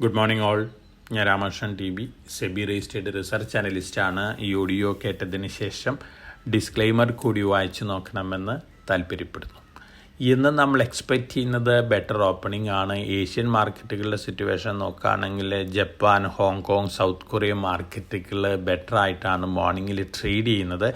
Good morning all. ഞാൻ Ramakrishnan T B, SEBI registered research അനലിസ്റ്റാണ്. ഈ ഓഡിയോ കേട്ടതിന് ശേഷം ഡിസ്ക്ലെയിമർ കൂടി വായിച്ചു നോക്കണമെന്ന് താല്പര്യപ്പെടുന്നു. ഇന്ന് നമ്മൾ എക്സ്പെക്റ്റ് ചെയ്യുന്നത് ബെറ്റർ ഓപ്പണിംഗ് ആണ്. ഏഷ്യൻ മാർക്കറ്റുകളുടെ സിറ്റുവേഷൻ നോക്കുകയാണെങ്കിൽ ജപ്പാൻ, ഹോങ്കോങ്, സൗത്ത് കൊറിയ മാർക്കറ്റുകൾ ബെറ്റർ ആയിട്ടാണ് മോർണിംഗിൽ ട്രേഡ് ചെയ്യുന്നത്.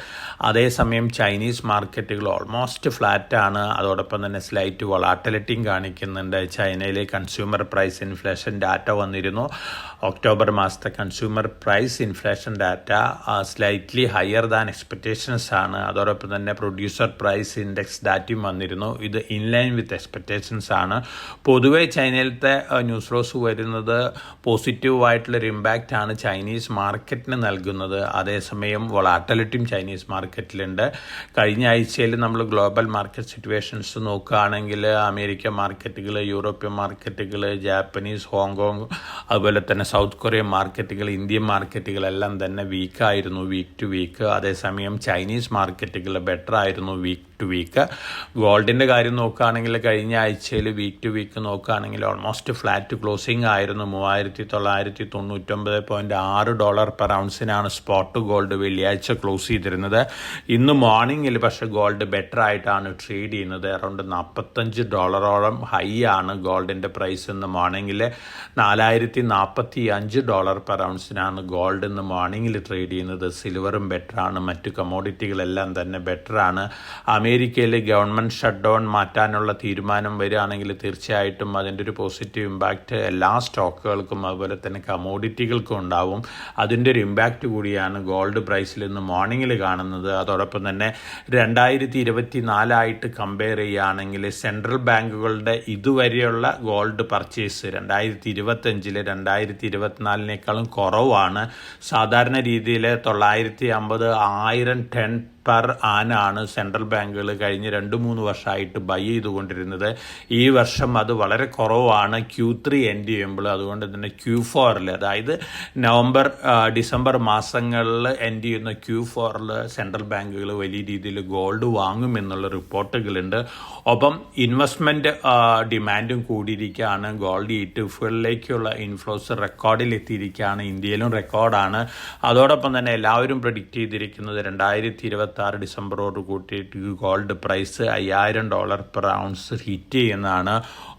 അതേസമയം ചൈനീസ് മാർക്കറ്റുകൾ ഓൾമോസ്റ്റ് ഫ്ലാറ്റാണ്. അതോടൊപ്പം തന്നെ സ്ലൈറ്റ് വൊളാറ്റിലിറ്റിയും കാണിക്കുന്നുണ്ട്. ചൈനയിലെ കൺസ്യൂമർ പ്രൈസ് ഇൻഫ്ലേഷൻ ഡാറ്റ വന്നിരുന്നു. ഒക്ടോബർ മാസത്തെ consumer price inflation data slightly higher than expectations ആണ്. അതോടൊപ്പം തന്നെ പ്രൊഡ്യൂസർ പ്രൈസ് ഇൻഡെക്സ് ഡാറ്റയും വന്നിരുന്നു. ഇത് ഇൻലൈൻ വിത്ത് എക്സ്പെക്റ്റേഷൻസ് ആണ്. പൊതുവേ ചൈനയിലത്തെ ന്യൂസ് ഫ്ലോസ് വരുന്നത് പോസിറ്റീവായിട്ടുള്ളൊരു ഇമ്പാക്റ്റ് ആണ് ചൈനീസ് മാർക്കറ്റിന് നൽകുന്നത്. അതേസമയം വൊളാറ്റിലിറ്റിയും ചൈനീസ് മാർക്കറ്റിലുണ്ട്. കഴിഞ്ഞ ആഴ്ചയിൽ നമ്മൾ ഗ്ലോബൽ മാർക്കറ്റ് സിറ്റുവേഷൻസ് നോക്കുകയാണെങ്കിൽ അമേരിക്കൻ മാർക്കറ്റുകൾ, യൂറോപ്യൻ മാർക്കറ്റുകൾ, ജാപ്പനീസ്, ഹോങ്കോങ്, അതുപോലെ തന്നെ സൗത്ത് കൊറിയൻ മാർക്കറ്റുകൾ, ഇന്ത്യൻ മാർക്കറ്റുകളെല്ലാം തന്നെ വീക്കായിരുന്നു വീക്ക് ടു വീക്ക്. അതേസമയം ചൈനീസ് മാർക്കറ്റുകൾ ബെറ്റർ ആയിരുന്നു വീക്ക് ടു വീക്ക്. ഗോൾഡിൻ്റെ കാര്യം നോക്കുകയാണെങ്കിൽ കഴിഞ്ഞ ആഴ്ചയിൽ വീക്ക് ടു വീക്ക് നോക്കുകയാണെങ്കിൽ ഓൾമോസ്റ്റ് ഫ്ലാറ്റ് ക്ലോസിംഗ് ആയിരുന്നു. $3999.6 പെർ ഔൺസിനാണ് സ്പോട്ട് ഗോൾഡ് വെള്ളിയാഴ്ച ക്ലോസ് ചെയ്തിരുന്നത്. ഇന്ന് മോർണിംഗിൽ പക്ഷേ ഗോൾഡ് ബെറ്റർ ആയിട്ടാണ് ട്രേഡ് ചെയ്യുന്നത്. അറൗണ്ട് $45 ഹൈ ആണ് ഗോൾഡിൻ്റെ പ്രൈസ് ഇന്ന് മോർണിംഗിൽ. $4045 പെർ ഔൺസിനാണ് ഗോൾഡ് ഇന്ന് മോർണിംഗിൽ ട്രേഡ് ചെയ്യുന്നത്. സിൽവറും ബെറ്ററാണ്, മറ്റു കമോഡിറ്റികളെല്ലാം തന്നെ ബെറ്ററാണ്. അമേരിക്കയിൽ ഗവൺമെൻറ് ഷട്ട് ഡൗൺ മാറ്റാനുള്ള തീരുമാനം വരികയാണെങ്കിൽ തീർച്ചയായിട്ടും അതിൻ്റെ ഒരു പോസിറ്റീവ് ഇമ്പാക്റ്റ് എല്ലാ സ്റ്റോക്കുകൾക്കും അതുപോലെ തന്നെ കമോഡിറ്റികൾക്കും ഉണ്ടാവും. അതിൻ്റെ ഒരു ഇമ്പാക്റ്റ് കൂടിയാണ് ഗോൾഡ് പ്രൈസിൽ ഇന്ന് മോർണിംഗിൽ കാണുന്നത്. അതോടൊപ്പം തന്നെ 2024 കമ്പയർ ചെയ്യുകയാണെങ്കിൽ സെൻട്രൽ ബാങ്കുകളുടെ ഇതുവരെയുള്ള ഗോൾഡ് പർച്ചേസ് 2025 2024 കുറവാണ്. സാധാരണ രീതിയിൽ 950 1000 ടൺ പെർ ആനാണ് സെൻട്രൽ ബാങ്കുകൾ കഴിഞ്ഞ 2-3 വർഷമായിട്ട് ബൈ ചെയ്തുകൊണ്ടിരുന്നത്. ഈ വർഷം അത് വളരെ കുറവാണ് Q3 എൻഡ് ചെയ്യുമ്പോൾ. അതുകൊണ്ട് തന്നെ Q4 അതായത് നവംബർ ഡിസംബർ മാസങ്ങളിൽ എൻഡ് ചെയ്യുന്ന Q4 സെൻട്രൽ ബാങ്കുകൾ വലിയ രീതിയിൽ ഗോൾഡ് വാങ്ങുമെന്നുള്ള റിപ്പോർട്ടുകളുണ്ട്. ഒപ്പം ഇൻവെസ്റ്റ്മെൻറ്റ് ഡിമാൻഡും കൂടിയിരിക്കുകയാണ്. Gold ETF-കളിലേക്കുള്ള inflows റെക്കോർഡിലെത്തിയിരിക്കുകയാണ്. ഇന്ത്യയിലും റെക്കോർഡാണ്. അതോടൊപ്പം തന്നെ എല്ലാവരും പ്രഡിക്റ്റ് ചെയ്തിരിക്കുന്നത് 2026 ഡിസംബറോട് കൂട്ടിയിട്ട് gold price $5000 per ounce hit ചെയ്യുന്നതാണ്.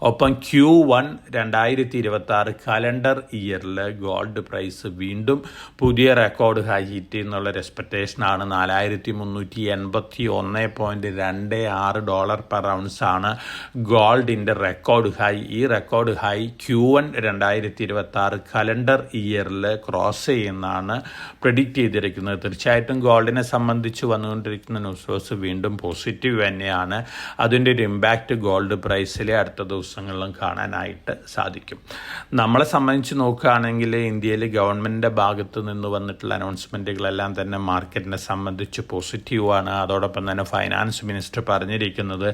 ഒപ്പം Q1 2026 കലണ്ടർ ഇയറിൽ ഗോൾഡ് പ്രൈസ് വീണ്ടും പുതിയ റെക്കോർഡ് ഹൈ ഹിറ്റ് ചെയ്യുന്നുള്ളൊരു എക്സ്പെക്റ്റേഷനാണ്. $4381.26 പെർ ഔൺസ് ആണ് ഗോൾഡിൻ്റെ റെക്കോർഡ് ഹൈ. ഈ റെക്കോർഡ് ഹൈ Q1 2026 കലണ്ടർ ഇയറിൽ ക്രോസ് ചെയ്യുന്നതാണ് പ്രെഡിക്റ്റ് ചെയ്തിരിക്കുന്നത്. തീർച്ചയായിട്ടും ഗോൾഡിനെ സംബന്ധിച്ച് വന്നുകൊണ്ടിരിക്കുന്ന ന്യൂസ് ഫ്ലോസ് വീണ്ടും പോസിറ്റീവ് തന്നെയാണ്. അതിൻ്റെ ഒരു ഇമ്പാക്റ്റ് ഗോൾഡ് പ്രൈസിലെ അടുത്ത ദിവസങ്ങളിലും കാണാനായിട്ട് സാധിക്കും. നമ്മളെ സംബന്ധിച്ച് നോക്കുകയാണെങ്കിൽ ഇന്ത്യയിൽ ഗവൺമെൻറ്റിൻ്റെ ഭാഗത്ത് നിന്ന് വന്നിട്ടുള്ള അനൗൺസ്മെൻറ്റുകളെല്ലാം തന്നെ മാർക്കറ്റിനെ സംബന്ധിച്ച് പോസിറ്റീവാണ്. അതോടൊപ്പം തന്നെ ഫൈനാൻസ് മിനിസ്റ്റർ പറഞ്ഞിരിക്കുന്നത്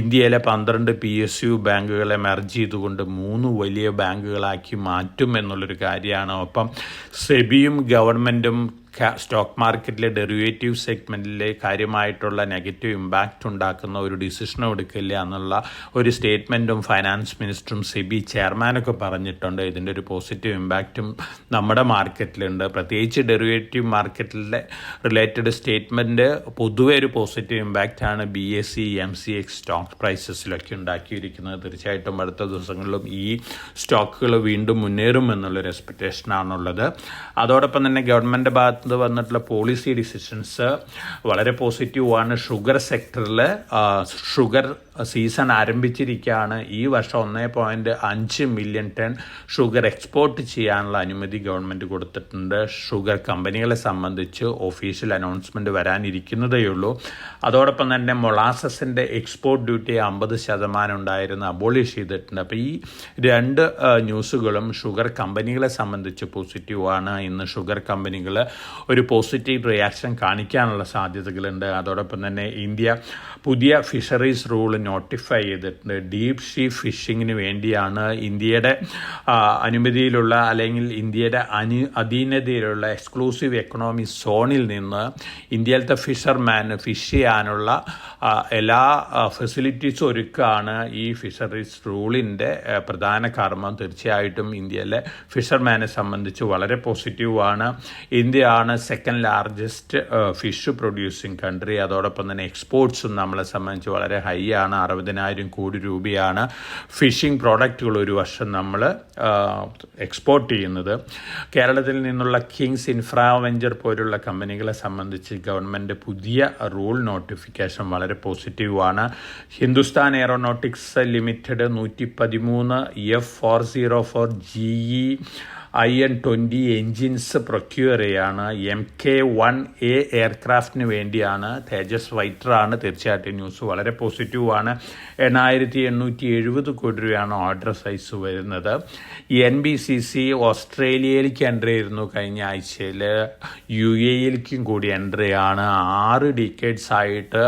ഇന്ത്യയിലെ 12 PSU ബാങ്കുകളെ മെർജ് ചെയ്തുകൊണ്ട് 3 വലിയ ബാങ്കുകളാക്കി മാറ്റും എന്നുള്ളൊരു കാര്യമാണ്. ഒപ്പം സെബിയും ഗവൺമെൻറ്റും സ്റ്റോക്ക് മാർക്കറ്റിലെ ഡെറിവേറ്റീവ് സെഗ്മെൻറ്റിലെ കാര്യമായിട്ടുള്ള നെഗറ്റീവ് ഇമ്പാക്റ്റ് ഉണ്ടാക്കുന്ന ഒരു ഡിസിഷനും എടുക്കില്ല എന്നുള്ള ഒരു സ്റ്റേറ്റ്മെൻറ്റും ഫൈനാൻസ് മിനിസ്റ്ററും സെബി ചെയർമാനൊക്കെ പറഞ്ഞിട്ടുണ്ട്. ഇതിൻ്റെ ഒരു പോസിറ്റീവ് ഇമ്പാക്റ്റും നമ്മുടെ മാർക്കറ്റിലുണ്ട്. പ്രത്യേകിച്ച് ഡെറിവേറ്റീവ് മാർക്കറ്റിലെ റിലേറ്റഡ് സ്റ്റേറ്റ്മെൻറ്റ് പൊതുവെ ഒരു പോസിറ്റീവ് ഇമ്പാക്റ്റാണ് BSE MCX സ്റ്റോക്ക് പ്രൈസസിലൊക്കെ ഉണ്ടാക്കിയിരിക്കുന്നത്. തീർച്ചയായിട്ടും അടുത്ത ദിവസങ്ങളിലും ഈ സ്റ്റോക്കുകൾ വീണ്ടും മുന്നേറും എന്നുള്ളൊരു എക്സ്പെക്റ്റേഷനാണുള്ളത്. അതോടൊപ്പം തന്നെ ഗവൺമെൻറ് ഭാഗത്ത് വന്നിട്ടുള്ള പോളിസി ഡിസിഷൻസ് വളരെ പോസിറ്റീവാണ്. ഷുഗർ സെക്ടറിൽ ഷുഗർ സീസൺ ആരംഭിച്ചിരിക്കുകയാണ്. ഈ വർഷം 1.5 മില്യൺ ടൺ ഷുഗർ എക്സ്പോർട്ട് ചെയ്യാനുള്ള അനുമതി ഗവൺമെൻറ് കൊടുത്തിട്ടുണ്ട്. ഷുഗർ കമ്പനികളെ സംബന്ധിച്ച് ഒഫീഷ്യൽ അനൗൺസ്മെൻറ്റ് വരാനിരിക്കുന്നതേയുള്ളൂ. അതോടൊപ്പം തന്നെ മൊളാസസിൻ്റെ എക്സ്പോർട്ട് ഡ്യൂട്ടി 50% ഉണ്ടായിരുന്നു, അബോളിഷ് ചെയ്തിട്ടുണ്ട്. അപ്പോൾ ഈ 2 ന്യൂസുകളും ഷുഗർ കമ്പനികളെ സംബന്ധിച്ച് പോസിറ്റീവാണ്. ഇന്ന് ഷുഗർ കമ്പനികൾ ഒരു പോസിറ്റീവ് റിയാക്ഷൻ കാണിക്കാനുള്ള സാധ്യതകളുണ്ട്. അതോടൊപ്പം തന്നെ ഇന്ത്യ പുതിയ ഫിഷറീസ് റൂൾ നോട്ടിഫൈ ചെയ്തിട്ടുണ്ട്. ഡീപ് സീ ഫിഷിങ്ങിന് വേണ്ടിയാണ് ഇന്ത്യയുടെ അനുമതിയിലുള്ള അല്ലെങ്കിൽ ഇന്ത്യയുടെ അധീനതയിലുള്ള എക്സ്ക്ലൂസീവ് എക്കണോമിക് സോണിൽ നിന്ന് ഇന്ത്യയിലത്തെ ഫിഷർമാന് ഫിഷ് ചെയ്യാനുള്ള എല്ലാ ഫെസിലിറ്റീസും ഒരുക്കുകയാണ് ഈ ഫിഷറീസ് റൂളിൻ്റെ പ്രധാന കർമ്മം. തീർച്ചയായിട്ടും ഇന്ത്യയിലെ ഫിഷർമാനെ സംബന്ധിച്ച് വളരെ പോസിറ്റീവാണ്. ഇന്ത്യയാണ് second largest fish producing country. അതോടൊപ്പം തന്നെ എക്സ്പോർട്സും നമ്മളെ സംബന്ധിച്ച് വളരെ ഹൈ ആണ്. 60,000 കോടി രൂപയാണ് ഫിഷിംഗ് പ്രോഡക്റ്റുകൾ ഒരു വർഷം നമ്മൾ എക്സ്പോർട്ട് ചെയ്യുന്നത്. കേരളത്തിൽ നിന്നുള്ള കിങ്സ് ഇൻഫ്രാവെഞ്ചർ പോലുള്ള കമ്പനികളെ സംബന്ധിച്ച് ഗവൺമെൻറ് പുതിയ റൂൾ നോട്ടിഫിക്കേഷൻ വളരെ പോസിറ്റീവാണ്. Hindustan aeronautics limited 113 F404 GE IN-20 engines procure ചെയ്യാണ്. MK-1A എയർക്രാഫ്റ്റിന് വേണ്ടിയാണ്. തേജസ് ഫൈറ്ററാണ്. തീർച്ചയായിട്ടും ന്യൂസ് വളരെ പോസിറ്റീവാണ്. 8,870 കോടി രൂപയാണ് ഓർഡർ സൈസ് വരുന്നത്. NBCC ഓസ്ട്രേലിയയിലേക്ക് എൻട്രി ചെയ്യുന്നു കഴിഞ്ഞ ആഴ്ചയിൽ. UAEയിലേക്കും കൂടി എൻട്രിയാണ്. 6 ഡിക്കേഡ്സ് ആയിട്ട്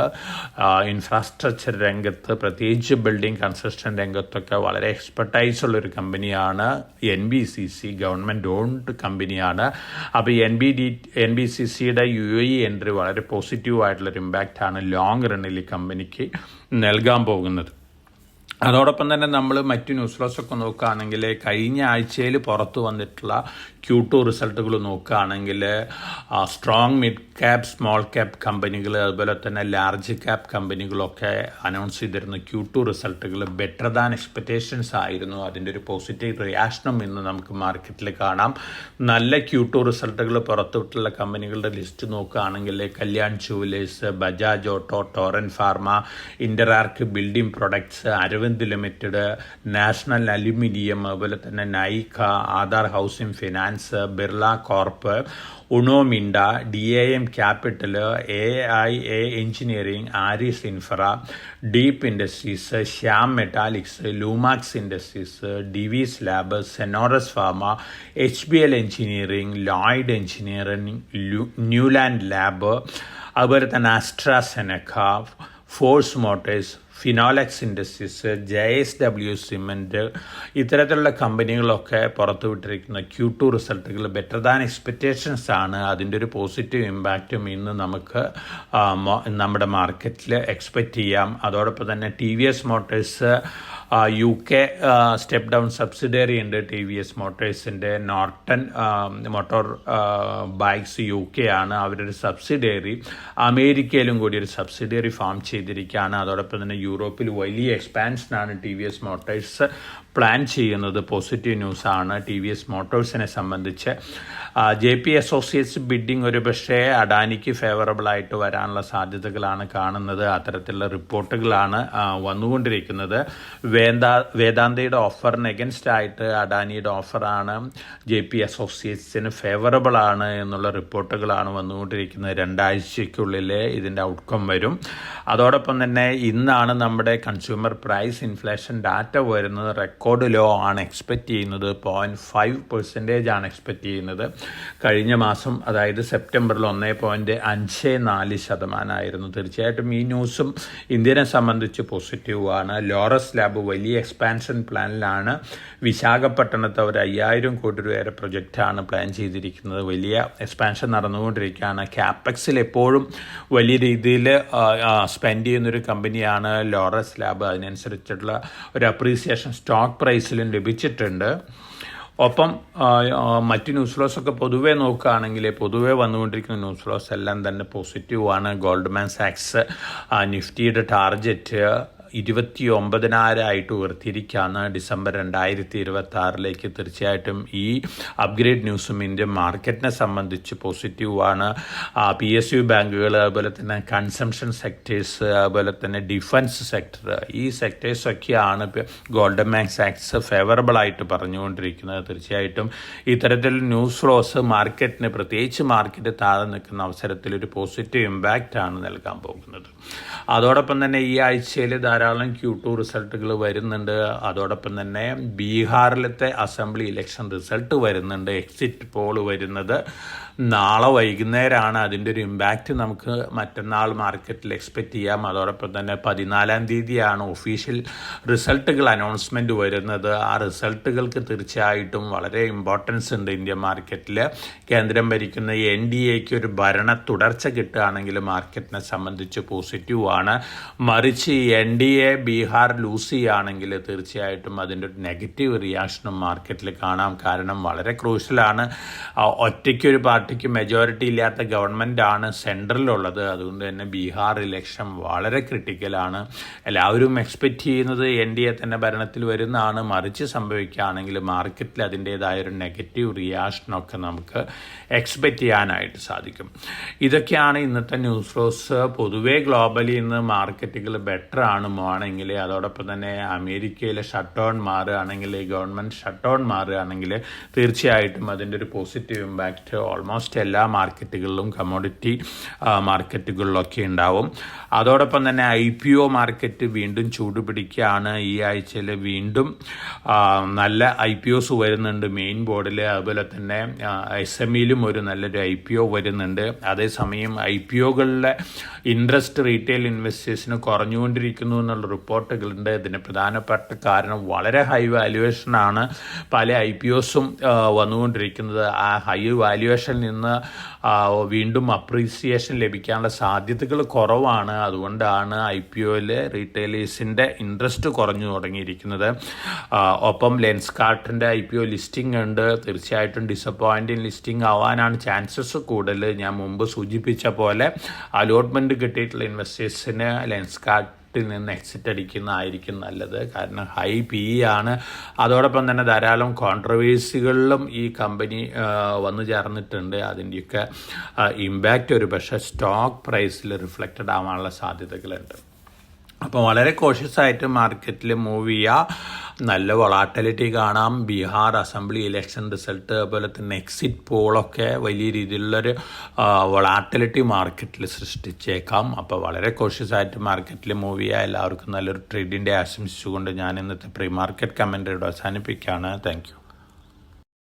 ഇൻഫ്രാസ്ട്രക്ചർ രംഗത്ത്, പ്രത്യേകിച്ച് ബിൽഡിംഗ് കൺസ്ട്രക്ഷൻ രംഗത്തൊക്കെ വളരെ എക്സ്പെർട്ടൈസ് ഉള്ളൊരു കമ്പനിയാണ് NBCC. ഗവൺമെൻറ് ഓൺഡ് കമ്പനിയാണ്. അപ്പോൾ NBCCയുടെ UAE എൻട്രി വളരെ പോസിറ്റീവായിട്ടുള്ളൊരു ഇമ്പാക്റ്റാണ് ലോങ് റണ്ണിൽ ഈ കമ്പനിക്ക് നൽകാൻ പോകുന്നത്. അതോടൊപ്പം തന്നെ നമ്മൾ മറ്റു ന്യൂസ് ഫ്ലോസൊക്കെ നോക്കുകയാണെങ്കിൽ കഴിഞ്ഞ ആഴ്ചയിൽ പുറത്തു വന്നിട്ടുള്ള Q2 റിസൾട്ടുകൾ നോക്കുകയാണെങ്കിൽ strong mid cap small cap കമ്പനികൾ അതുപോലെ തന്നെ ലാർജ് ക്യാപ് കമ്പനികളൊക്കെ അനൗൺസ് ചെയ്തിരുന്ന Q2 റിസൾട്ടുകൾ ബെറ്റർ ദാൻ എക്സ്പെക്റ്റേഷൻസ് ആയിരുന്നു. അതിൻ്റെ ഒരു പോസിറ്റീവ് റിയാക്ഷനും ഇന്ന് നമുക്ക് മാർക്കറ്റിൽ കാണാം. നല്ല Q2 റിസൾട്ടുകൾ പുറത്തുവിട്ടുള്ള കമ്പനികളുടെ ലിസ്റ്റ് നോക്കുകയാണെങ്കിൽ Kalyan jewellers, Bajaj auto, Torrent pharma, Interarch building products, Arvind limited, national aluminium, അതുപോലെ തന്നെ Nykaa, Aadhaar housing finance, Birla corp, Uno Minda, DAM capital, AIA engineering, Aris infra, Deep industries, Shyam metalics, Lumax industries, Divi's lab, Senores pharma, HBL engineering, Lloyds engineering, Neuland lab, അതുപോലെ തന്നെ AstraZeneca, force motors, Finolex industries, JSW cement, ഇത്തരത്തിലുള്ള കമ്പനികളൊക്കെ പുറത്തുവിട്ടിരിക്കുന്ന Q2 റിസൾട്ടുകൾ better than expectations ആണ്. അതിൻ്റെ ഒരു പോസിറ്റീവ് ഇമ്പാക്റ്റും ഇന്ന് നമുക്ക് നമ്മുടെ മാർക്കറ്റിൽ എക്സ്പെക്റ്റ് ചെയ്യാം. അതോടൊപ്പം തന്നെ TVS motors UK step down subsidiary ഉണ്ട്. TVS മോട്ടേഴ്സിൻ്റെ നോർട്ടൺ മോട്ടോർ ബൈക്സ് UK ആണ് അവരൊരു സബ്സിഡിയറി. അമേരിക്കയിലും കൂടി ഒരു സബ്സിഡിയറി ഫോം ചെയ്തിരിക്കുകയാണ്. അതോടൊപ്പം തന്നെ യൂറോപ്പിൽ വലിയ എക്സ്പാൻഷനാണ് TVS മോട്ടോഴ്സ് പ്ലാൻ ചെയ്യുന്നത്. പോസിറ്റീവ് ന്യൂസാണ് TVS മോട്ടോഴ്സിനെ സംബന്ധിച്ച്. JP അസോസിയേറ്റ്സ് ബിഡിംഗ് ഒരു പക്ഷേ അഡാനിക്ക് ഫേവറബിൾ ആയിട്ട് വരാനുള്ള സാധ്യതകളാണ് കാണുന്നത്. അത്തരത്തിലുള്ള റിപ്പോർട്ടുകളാണ് വന്നുകൊണ്ടിരിക്കുന്നത്. വേദാന്തയുടെ ഓഫറിന് എഗൻസ്റ്റ് ആയിട്ട് അഡാനിയുടെ ഓഫറാണ് JP അസോസിയേറ്റ്സിന് ഫേവറബിൾ ആണ് എന്നുള്ള റിപ്പോർട്ടുകളാണ് വന്നുകൊണ്ടിരിക്കുന്നത്. 2 ആഴ്ചയ്ക്കുള്ളിൽ ഇതിൻ്റെ ഔട്ട്കം വരും. അതോടൊപ്പം തന്നെ ഇന്നാണ് നമ്മുടെ കൺസ്യൂമർ പ്രൈസ് ഇൻഫ്ലേഷൻ ഡാറ്റ വരുന്നത്. റെക്കോർഡ് ലോ ആണ് എക്സ്പെക്റ്റ് ചെയ്യുന്നത്. 0.5% ആണ് എക്സ്പെക്റ്റ് ചെയ്യുന്നത്. കഴിഞ്ഞ മാസം അതായത് സെപ്റ്റംബറിൽ 1.54% ആയിരുന്നു. തീർച്ചയായിട്ടും ഈ ന്യൂസും ഇന്ത്യനെ സംബന്ധിച്ച് പോസിറ്റീവാണ്. ലോറസ് ലാബ് വലിയ എക്സ്പാൻഷൻ പ്ലാനിലാണ്. വിശാഖപട്ടണത്ത് ഒരു 5,000 കോടി രൂപയുടെ പ്രൊജക്റ്റാണ് പ്ലാൻ ചെയ്തിരിക്കുന്നത്. വലിയ എക്സ്പാൻഷൻ നടന്നുകൊണ്ടിരിക്കുകയാണ്. ക്യാപെക്സിൽ എപ്പോഴും വലിയ രീതിയിൽ സ്പെൻഡ് ചെയ്യുന്നൊരു കമ്പനിയാണ് ലോറസ് ലാബ്. അതിനനുസരിച്ചുള്ള ഒരു അപ്രീസിയേഷൻ സ്റ്റോക്ക് പ്രൈസിലും ലഭിച്ചിട്ടുണ്ട്. ഒപ്പം മറ്റ് ന്യൂസ് ഫ്ലോസൊക്കെ പൊതുവേ നോക്കുകയാണെങ്കിൽ പൊതുവേ വന്നുകൊണ്ടിരിക്കുന്ന ന്യൂസ് ഫ്ലോസ് എല്ലാം തന്നെ പോസിറ്റീവാണ്. ഗോൾഡ്മാൻ സാക്സ് നിഫ്റ്റിയുടെ ടാർഗറ്റ് 29,000 ആയിട്ട് ഉയർത്തിയിരിക്കുകയാണ് ഡിസംബർ 2026. തീർച്ചയായിട്ടും ഈ അപ്ഗ്രേഡ് ന്യൂസും ഇന്ത്യൻ മാർക്കറ്റിനെ സംബന്ധിച്ച് പോസിറ്റീവാണ്. PSU ബാങ്കുകൾ, അതുപോലെ തന്നെ കൺസംഷൻ സെക്ടേഴ്സ്, അതുപോലെ തന്നെ ഡിഫൻസ് സെക്ടർ, ഈ സെക്ടേഴ്സൊക്കെയാണ് ഗോൾഡ്മാൻ സാക്സ് ഫേവറബിൾ ആയിട്ട് പറഞ്ഞുകൊണ്ടിരിക്കുന്നത്. തീർച്ചയായിട്ടും ഇത്തരത്തിൽ ന്യൂസ് ഫ്ലോസ് മാർക്കറ്റിന്, പ്രത്യേകിച്ച് മാർക്കറ്റ് താഴെ നിൽക്കുന്ന അവസരത്തിൽ ഒരു പോസിറ്റീവ് ഇമ്പാക്റ്റ് ആണ് നൽകാൻ പോകുന്നത്. അതോടൊപ്പം തന്നെ ഈ ആഴ്ചയിൽ ധാരാളം Q2 റിസൾട്ടുകൾ വരുന്നുണ്ട്. അതോടൊപ്പം തന്നെ ബീഹാറിലത്തെ അസംബ്ലി ഇലക്ഷൻ റിസൾട്ട് വരുന്നുണ്ട്. എക്സിറ്റ് പോൾ വരുന്നത് നാളെ വൈകുന്നേരമാണ് അതിൻ്റെ ഒരു ഇമ്പാക്റ്റ് നമുക്ക് മറ്റന്നാൾ മാർക്കറ്റിൽ എക്സ്പെക്റ്റ് ചെയ്യാം. അതോടൊപ്പം തന്നെ 14-ാം തീയതിയാണ് ഒഫീഷ്യൽ റിസൾട്ടുകൾ അനൗൺസ്മെൻറ്റ് വരുന്നത്. ആ റിസൾട്ടുകൾക്ക് തീർച്ചയായിട്ടും വളരെ ഇമ്പോർട്ടൻസ് ഉണ്ട് ഇന്ത്യൻ മാർക്കറ്റിൽ. കേന്ദ്രം ഭരിക്കുന്ന NDAക്ക് ഒരു ഭരണ തുടർച്ച കിട്ടുകയാണെങ്കിൽ മാർക്കറ്റിനെ സംബന്ധിച്ച് പോസിറ്റീവാണ്. മറിച്ച് NDA ബീഹാർ ലൂസ് ചെയ്യുകയാണെങ്കിൽ തീർച്ചയായിട്ടും അതിൻ്റെ ഒരു നെഗറ്റീവ് റിയാക്ഷനും മാർക്കറ്റിൽ കാണാം. കാരണം വളരെ ക്രൂഷ്യലാണ്. ഒറ്റയ്ക്കൊരു പാർട്ടിക്ക് മെജോറിറ്റി ഇല്ലാത്ത ഗവൺമെൻറ്റാണ് സെൻട്രലിലുള്ളത്. അതുകൊണ്ട് തന്നെ ബീഹാർ ഇലക്ഷൻ വളരെ ക്രിട്ടിക്കലാണ്. എല്ലാവരും എക്സ്പെക്റ്റ് ചെയ്യുന്നത് NDA തന്നെ ഭരണത്തിൽ വരുന്നതാണ്. മറിച്ച് സംഭവിക്കുകയാണെങ്കിൽ മാർക്കറ്റിൽ അതിൻ്റേതായൊരു നെഗറ്റീവ് റിയാക്ഷനൊക്കെ നമുക്ക് എക്സ്പെക്റ്റ് ചെയ്യാനായിട്ട് സാധിക്കും. ഇതൊക്കെയാണ് ഇന്നത്തെ ന്യൂസ് ഫ്ലോസ്. പൊതുവേ ഗ്ലോബലി ഇന്ന് മാർക്കറ്റുകൾ ബെറ്റർ ആണ് പോകണമെങ്കിൽ, അതോടൊപ്പം തന്നെ അമേരിക്കയിലെ ഷട്ട് ഡൗൺ മാറുകയാണെങ്കിൽ, ഗവൺമെൻറ് ഷട്ട് ഡൗൺ മാറുകയാണെങ്കിൽ തീർച്ചയായിട്ടും അതിൻ്റെ ഒരു പോസിറ്റീവ് ഇമ്പാക്റ്റ് ഓൾമോസ്റ്റ് എല്ലാ മാർക്കറ്റുകളിലും കമ്മോഡിറ്റി മാർക്കറ്റുകളിലൊക്കെ ഉണ്ടാവും. അതോടൊപ്പം തന്നെ IPO മാർക്കറ്റ് വീണ്ടും ചൂടുപിടിക്കുകയാണ്. ഈ ആഴ്ചയിൽ വീണ്ടും നല്ല IPOs വരുന്നുണ്ട് മെയിൻ ബോർഡിൽ. അതുപോലെ തന്നെ SMEയിലും ഒരു നല്ലൊരു IPO വരുന്നുണ്ട്. അതേസമയം IPOകളിലെ ഇൻട്രസ്റ്റ് റീറ്റെയിൽ ഇൻവെസ്റ്റേഴ്സിന് കുറഞ്ഞുകൊണ്ടിരിക്കുന്നു എന്നുള്ള റിപ്പോർട്ടുകളുണ്ട്. ഇതിന് പ്രധാനപ്പെട്ട കാരണം വളരെ ഹൈ വാല്യുവേഷനാണ് പല IPOസും വന്നുകൊണ്ടിരിക്കുന്നത്. ആ ഹൈ വാല്യുവേഷനിൽ നിന്ന് വീണ്ടും അപ്രീസിയേഷൻ ലഭിക്കാനുള്ള സാധ്യതകൾ കുറവാണ്. അതുകൊണ്ടാണ് IPOയിൽ റീറ്റെയിലേഴ്സിൻ്റെ ഇൻട്രസ്റ്റ് കുറഞ്ഞു തുടങ്ങിയിരിക്കുന്നത്. ഒപ്പം ലെൻസ്കാർട്ടിൻ്റെ IPO ലിസ്റ്റിംഗ് ഉണ്ട്. തീർച്ചയായിട്ടും ഡിസപ്പോയിൻറ്റിങ് ലിസ്റ്റിംഗ് ആവാനാണ് ചാൻസസ് കൂടുതൽ. ഞാൻ മുമ്പ് സൂചിപ്പിച്ച പോലെ അലോട്ട്മെൻറ്റ് കിട്ടിയിട്ടുള്ള ഇൻവെസ്റ്റേഴ്സിന് ലെൻസ്കാർട്ട് നിന്ന് എക്സിറ്റ് അടിക്കുന്നതായിരിക്കും നല്ലത്. കാരണം ഹൈ PE ആണ്. അതോടൊപ്പം തന്നെ ധാരാളം കോൺട്രവേഴ്സികളിലും ഈ കമ്പനി വന്നു ചേർന്നിട്ടുണ്ട്. അതിൻ്റെയൊക്കെ ഇമ്പാക്റ്റ് ഒരു പക്ഷേ സ്റ്റോക്ക് പ്രൈസിൽ റിഫ്ലക്റ്റഡ് ആവാനുള്ള സാധ്യതകളുണ്ട്. അപ്പോൾ വളരെ കോഷ്യസ് ആയിട്ട് മാർക്കറ്റിൽ മൂവ് ചെയ്യുക. നല്ല വൊളാറ്റിലിറ്റി കാണാം. ബീഹാർ അസംബ്ലി ഇലക്ഷൻ റിസൾട്ട്, അതുപോലെ തന്നെ എക്സിറ്റ് പോളൊക്കെ വലിയ രീതിയിലുള്ളൊരു വൊളാറ്റിലിറ്റി മാർക്കറ്റിൽ സൃഷ്ടിച്ചേക്കാം. അപ്പോൾ വളരെ കോഷ്യസ് ആയിട്ട് മാർക്കറ്റിൽ മൂവ് ചെയ്യുക. എല്ലാവർക്കും നല്ലൊരു ട്രേഡിൻ്റെ ആശംസിച്ചുകൊണ്ട് ഞാൻ ഇന്നത്തെ പ്രീ മാർക്കറ്റ് കമൻറ്ററിയുടെ അവസാനിപ്പിക്കുകയാണ്. Thank you.